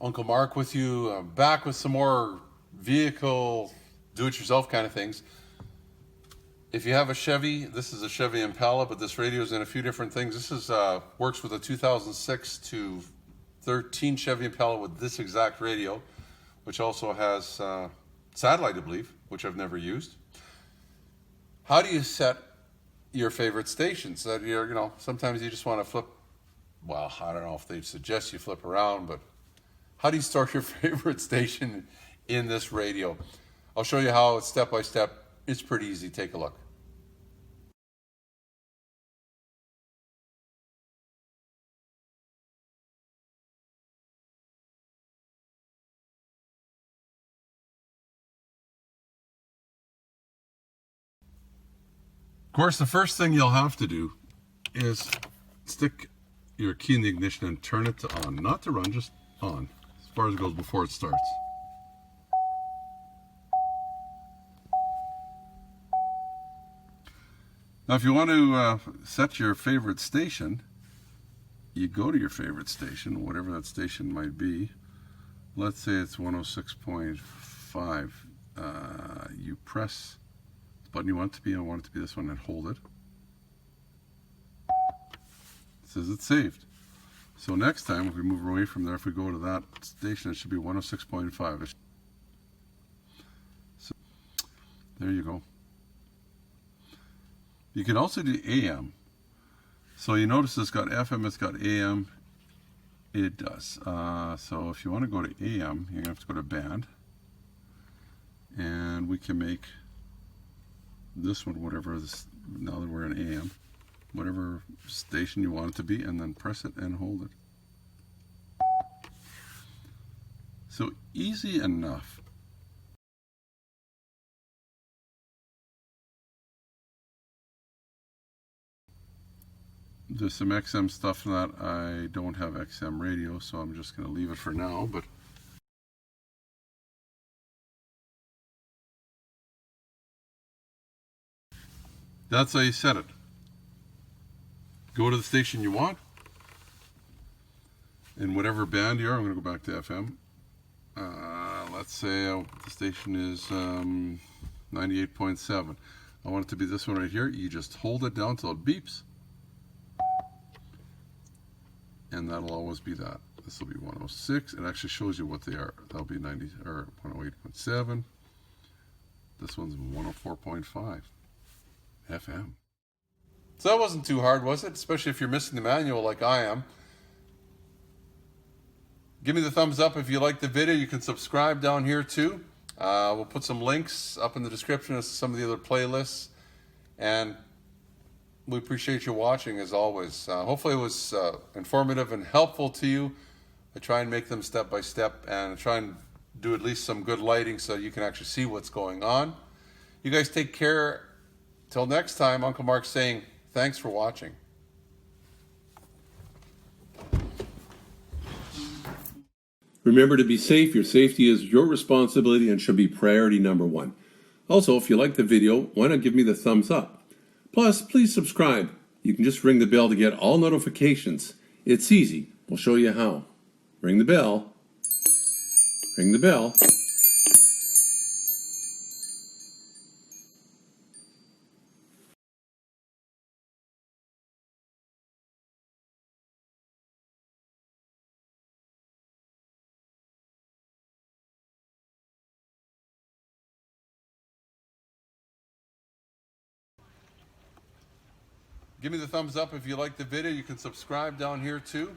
Uncle Mark with you, back with some more vehicle do-it-yourself kind of things. If you have a Chevy, this is a Chevy Impala, but this radio is in a few different things. This is works with a 2006 to 13 Chevy Impala with this exact radio, which also has satellite, I believe, which I've never used. How do you set your favorite stations? That sometimes you just want to flip. Well, I don't know if they suggest you flip around, but how do you start your favorite station in this radio? I'll show you how it's step by step. It's pretty easy. Take a look. Of course, the first thing you'll have to do is stick your key in the ignition and turn it to on. Not to run, just on, as far as it goes before it starts. Now, if you want to set your favorite station, you go to your favorite station, whatever that station might be. Let's say it's 106.5. You press the button you want it to be. I want it to be this one, and hold it. It says it's saved. So next time, if we move away from there, if we go to that station, it should be 106.5. So there you go. You can also do AM. So you notice it's got FM, it's got AM. It does. So if you want to go to AM, you're going to have to go to band. And we can make this one, whatever this, now that we're in AM, whatever station you want it to be, and then press it and hold it. So easy enough. There's some XM stuff that I don't have XM radio, so I'm just going to leave it for now, but that's how you set it. Go to the station you want, in whatever band you are. I'm going to go back to FM. Let's say the station is 98.7. I want it to be this one right here. You just hold it down till it beeps, and that'll always be that. This will be 106. It actually shows you what they are. That'll be 90 or 108.7. This one's 104.5 FM. So that wasn't too hard, was it? Especially if you're missing the manual like I am. Give me the thumbs up if you like the video. You can subscribe down here too. We'll put some links up in the description as to some of the other playlists. And we appreciate you watching as always. Hopefully it was informative and helpful to you. I try and make them step by step, and I try and do at least some good lighting so you can actually see what's going on. You guys take care. Till next time, Uncle Mark's saying thanks for watching. Remember to be safe. Your safety is your responsibility and should be priority number one. Also, if you like the video, why not give me the thumbs up? Plus, please subscribe. You can just ring the bell to get all notifications. It's easy. We'll show you how. Ring the bell. Ring the bell. Give me the thumbs up if you like the video. You can subscribe down here too.